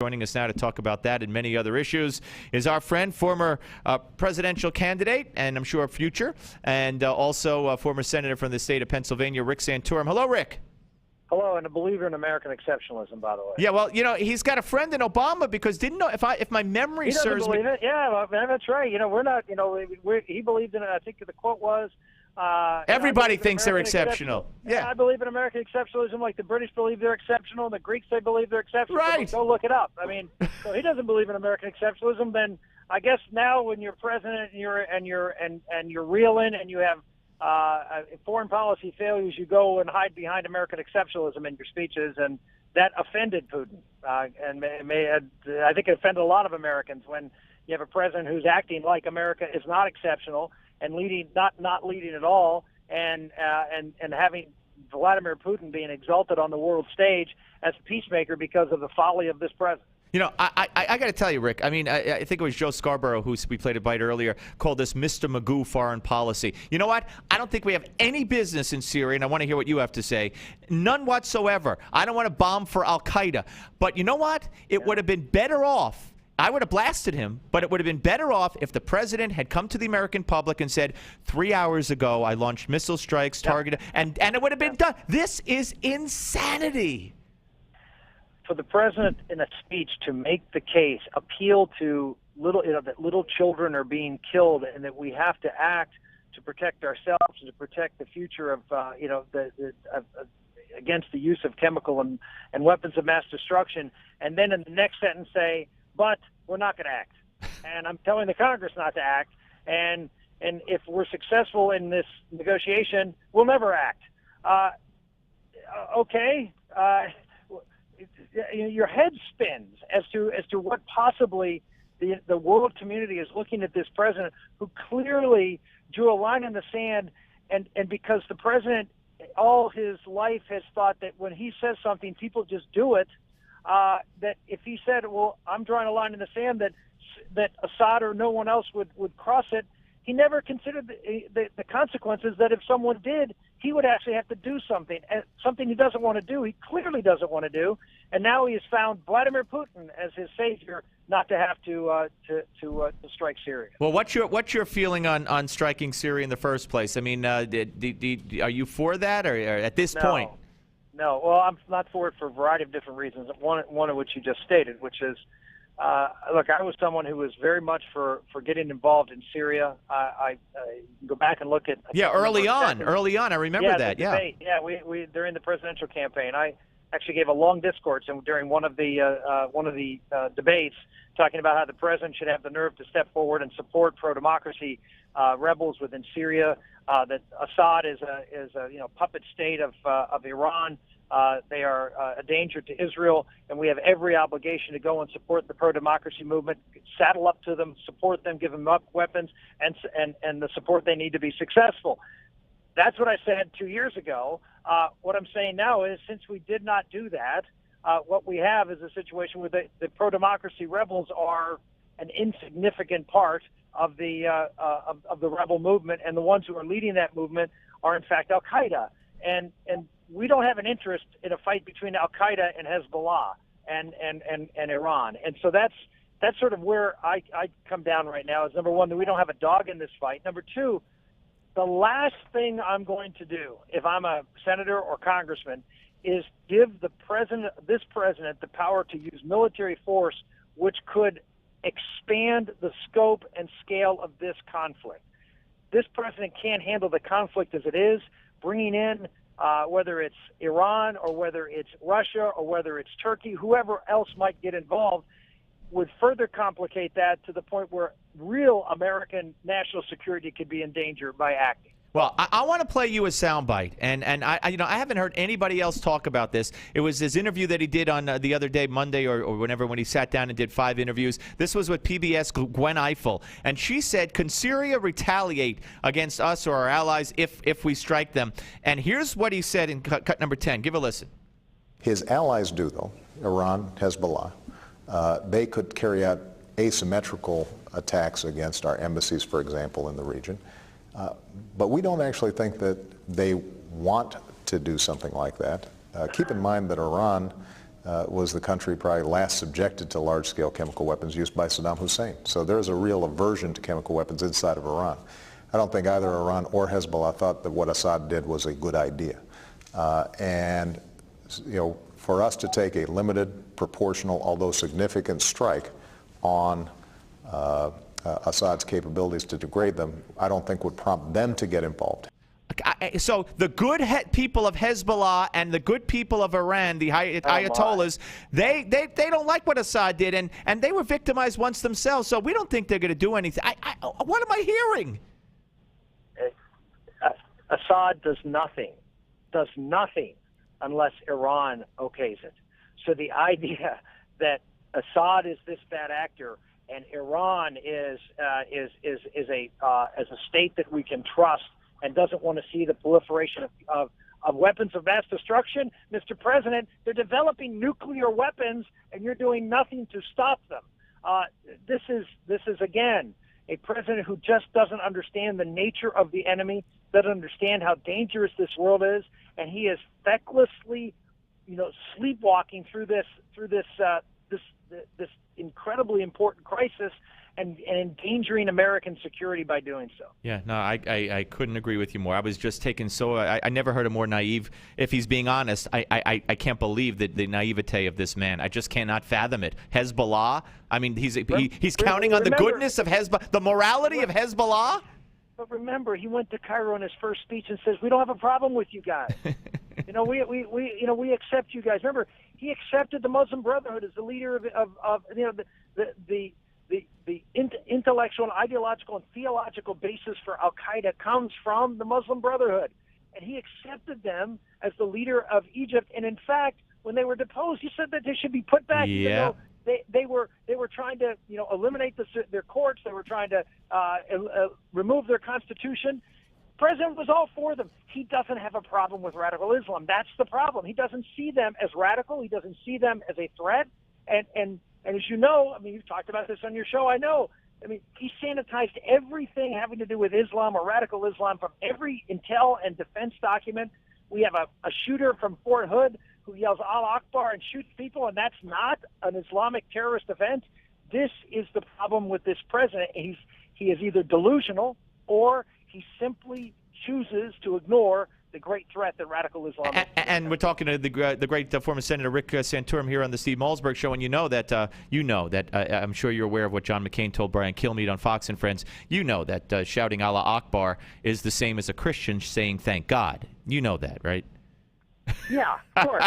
Joining us now to talk about that and many other issues is our friend, former presidential candidate, and I'm sure future, and also former senator from the state of Pennsylvania, Rick Santorum. Hello, Rick. Hello, and a believer in American exceptionalism, by the way. Yeah, well, you know, he's got a friend in Obama because if my memory serves me. He doesn't believe it. Yeah, well, that's right. You know, we're not. You know, he believed in it. I think the quote was. Everybody thinks they're exceptional. Yeah, I believe in American exceptionalism, like the British believe they're exceptional, and the Greeks they believe they're exceptional. Right. Go look it up. I mean, so he doesn't believe in American exceptionalism. Then I guess now, when you're president and you're reeling and you have foreign policy failures, you go and hide behind American exceptionalism in your speeches, and that offended Putin. I think it offended a lot of Americans when you have a president who's acting like America is not exceptional and leading not leading at all, and having Vladimir Putin being exalted on the world stage as a peacemaker because of the folly of this president. You know, I got to tell you, Rick, I mean, I think it was Joe Scarborough, who we played a bite earlier, called this Mr. Magoo foreign policy. You know what? I don't think we have any business in Syria, and I want to hear what you have to say. None whatsoever. I don't want to bomb for al-Qaeda. But you know what? It would have been better off. I would have blasted him, but it would have been better off if the president had come to the American public and said, 3 hours ago, I launched missile strikes targeted, and it would have been done. This is insanity. For the president in a speech to make the case, appeal to that little children are being killed, and that we have to act to protect ourselves and to protect the future of against the use of chemical and weapons of mass destruction, and then in the next sentence say, but we're not going to act, and I'm telling the Congress not to act, and if we're successful in this negotiation, we'll never act. Okay. Your head spins as to what possibly the world community is looking at this president who clearly drew a line in the sand, and because the president all his life has thought that when he says something, people just do it, that if he said, well, I'm drawing a line in the sand that Assad or no one else would cross it, he never considered the consequences that if someone did, he would actually have to do something, something he doesn't want to do. He clearly doesn't want to do, and now he has found Vladimir Putin as his savior not to have to strike Syria. Well, what's your feeling on striking Syria in the first place? I mean, are you for that, or at this point? No. Well, I'm not for it for a variety of different reasons. One of which you just stated, which is. Look, I was someone who was very much for getting involved in Syria. I go back and look at early on. I remember that. Debate. We during the presidential campaign, I actually gave a long discourse during one of the debates, talking about how the president should have the nerve to step forward and support pro-democracy rebels within Syria. That Assad is a puppet state of Iran. They are a danger to Israel, and we have every obligation to go and support the pro-democracy movement, saddle up to them, support them, give them up weapons, and the support they need to be successful. That's what I said 2 years ago. What I'm saying now is, since we did not do that, what we have is a situation where the pro-democracy rebels are an insignificant part of the rebel movement, and the ones who are leading that movement are in fact Al-Qaeda. And we don't have an interest in a fight between Al-Qaeda and Hezbollah and Iran. And so that's sort of where I come down right now, is number one, that we don't have a dog in this fight. Number two, the last thing I'm going to do if I'm a senator or congressman is give this president the power to use military force, which could expand the scope and scale of this conflict. This president can't handle the conflict as it is. Bringing in whether it's Iran or whether it's Russia or whether it's Turkey, whoever else might get involved, would further complicate that to the point where real American national security could be in danger by acting. Well, I want to play you a soundbite, and I haven't heard anybody else talk about this. It was his interview that he did on the other day, Monday or whenever, when he sat down and did 5 interviews. This was with PBS Gwen Ifill, and she said, "Can Syria retaliate against us or our allies if we strike them?" And here's what he said in cut number 10. Give a listen. His allies do, though. Iran, Hezbollah. They could carry out asymmetrical attacks against our embassies, for example, in the region. But we don't actually think that they want to do something like that. Keep in mind that Iran was the country probably last subjected to large-scale chemical weapons used by Saddam Hussein. So there's a real aversion to chemical weapons inside of Iran. I don't think either Iran or Hezbollah thought that what Assad did was a good idea. And for us to take a limited, proportional, although significant strike on Assad's capabilities to degrade them, I don't think would prompt them to get involved. So the good people of Hezbollah and the good people of Iran, the Ayatollahs, they don't like what Assad did, and they were victimized once themselves. So we don't think they're going to do anything. What am I hearing? Assad does nothing unless Iran okays it. So the idea that Assad is this bad actor and Iran is a state that we can trust and doesn't want to see the proliferation of weapons of mass destruction, Mr. President, they're developing nuclear weapons and you're doing nothing to stop them. This is again a president who just doesn't understand the nature of the enemy, doesn't understand how dangerous this world is, and he is fecklessly, sleepwalking through this incredibly important crisis and endangering American security by doing so. Yeah, no, I couldn't agree with you more. I was just taken I never heard a more naive. If he's being honest, I can't believe the naivete of this man. I just cannot fathom it. Hezbollah. I mean, he's counting on the goodness of Hezbollah, the morality of Hezbollah. But remember, he went to Cairo in his first speech and says, "We don't have a problem with you guys. we accept you guys." Remember, he accepted the Muslim Brotherhood as the leader of the intellectual and ideological and theological basis for Al-Qaeda comes from the Muslim Brotherhood. And he accepted them as the leader of Egypt. And in fact, when they were deposed, he said that they should be put back. Yeah. They were trying to eliminate their courts. They were trying to remove their constitution. The president was all for them. He doesn't have a problem with radical Islam. That's the problem. He doesn't see them as radical. He doesn't see them as a threat. And as you know, I mean, you've talked about this on your show, I know. I mean, he sanitized everything having to do with Islam or radical Islam from every intel and defense document. We have a shooter from Fort Hood who yells Allah Akbar and shoots people, and that's not an Islamic terrorist event. This is the problem with this president. He is either delusional or he simply chooses to ignore the great threat that radical Islam is. And we're talking to the great former Senator Rick Santorum here on the Steve Malzberg Show, and you know that I'm sure you're aware of what John McCain told Brian Kilmeade on Fox and Friends. You know that shouting Allah Akbar is the same as a Christian saying thank God. You know that, right? Yeah, of course.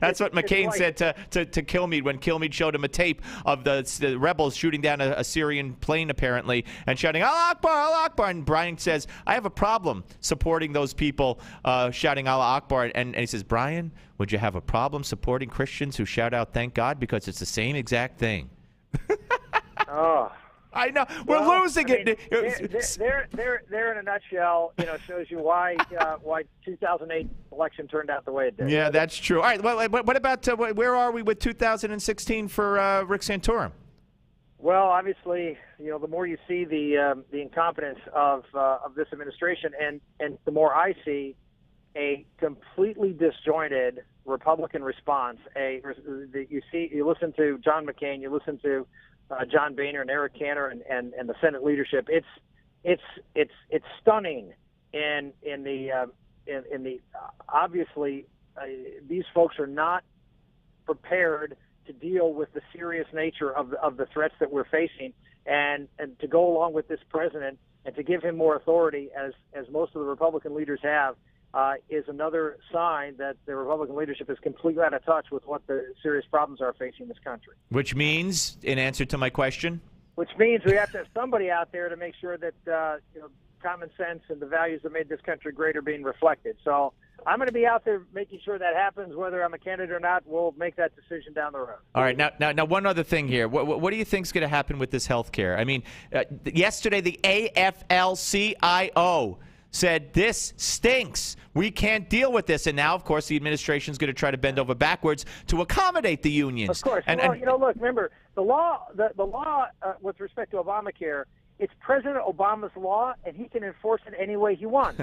That's what McCain said to Kilmeade when Kilmeade showed him a tape of the rebels shooting down a Syrian plane, apparently, and shouting, Allah Akbar, Allah Akbar. And Brian says, I have a problem supporting those people shouting Allah Akbar. And he says, Brian, would you have a problem supporting Christians who shout out thank God? Because it's the same exact thing. Oh. I know. We're losing it. There in a nutshell, shows you why 2008 election turned out the way it did. Yeah, that's true. All right. Well, what about where are we with 2016 for Rick Santorum? Well, obviously, the more you see the incompetence of this administration, and the more I see a completely disjointed Republican response. You listen to John McCain, you listen to John Boehner and Eric Cantor and the Senate leadership. It's stunning. In the obviously these folks are not prepared to deal with the serious nature of the threats that we're facing, and to go along with this president and to give him more authority as most of the Republican leaders have. Is another sign that the Republican leadership is completely out of touch with what the serious problems are facing this country. Which means, in answer to my question? Which means we have to have somebody out there to make sure that common sense and the values that made this country great are being reflected. So I'm going to be out there making sure that happens. Whether I'm a candidate or not, we'll make that decision down the road. All right. Now, one other thing here. What do you think is going to happen with this health care? I mean, yesterday the AFL-CIO said this stinks. We can't deal with this. And now, of course, the administration is going to try to bend over backwards to accommodate the unions. Of course. Look, remember, the law with respect to Obamacare, it's President Obama's law, and he can enforce it any way he wants.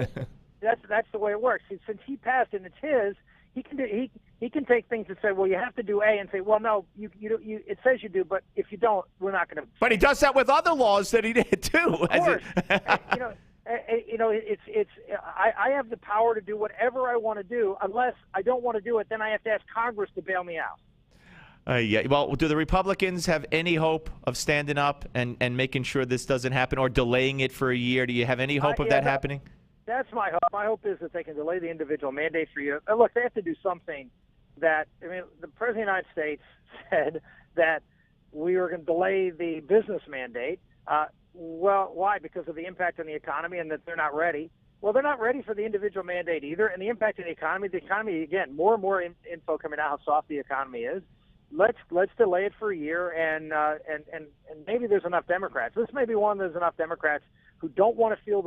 That's the way it works. Since he passed and it's his, he can do he can take things and say, well, you have to do A, and say, well, no, you it says you do, but if you don't, we're not going to. But he does that with other laws that he did too. Of course. I have the power to do whatever I want to do. Unless I don't want to do it, then I have to ask Congress to bail me out. Yeah. Well, do the Republicans have any hope of standing up and making sure this doesn't happen, or delaying it for a year? Do you have any hope of that happening? That's my hope. My hope is that they can delay the individual mandate for a year. Look, they have to do something that, I mean, the President of the United States said that we were going to delay the business mandate. Well, why? Because of the impact on the economy and that they're not ready. Well, they're not ready for the individual mandate either. And the impact on the economy, again, more and more info coming out how soft the economy is. Let's delay it for a year, and maybe there's enough Democrats. This may be one there's enough Democrats who don't want to feel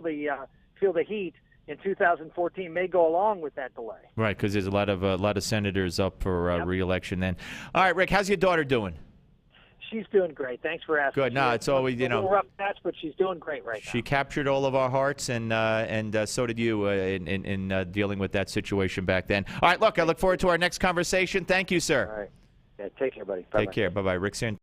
the heat in 2014 may go along with that delay. Right, because there's a lot of senators up for re-election then. All right, Rick, how's your daughter doing? She's doing great. Thanks for asking. Good. No, it's always, a little rough patch, but she's doing great right now. She captured all of our hearts, and so did you in dealing with that situation back then. All right, look, I look forward to our next conversation. Thank you, sir. All right. Yeah, take care, buddy. Bye-bye. Take care. Bye-bye. Rick Santorum.